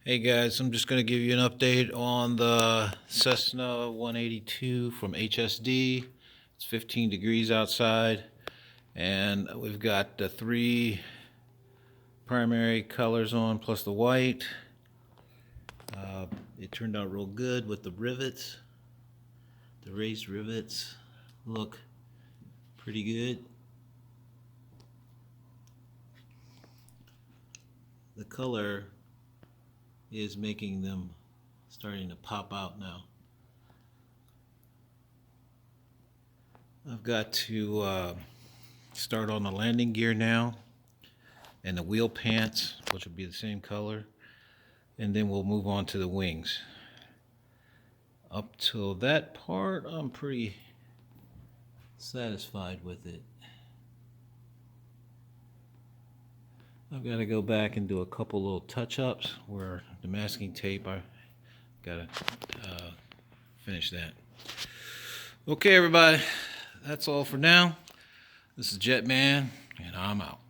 Hey guys, I'm just going to give you an update on the Cessna 182 from HSD. It's 15 degrees outside, and we've got the three primary colors on plus the white. It turned out real good with the rivets. The raised rivets look pretty good. The color is making them starting to pop out now. I've got to start on the landing gear now and the wheel pants, which will be the same color, and then we'll move on to the wings. Up till that part, I'm pretty satisfied with it. I've got to go back and do a couple little touch-ups where the masking tape, I got to finish that. Okay, everybody, that's all for now. This is Jetman, and I'm out.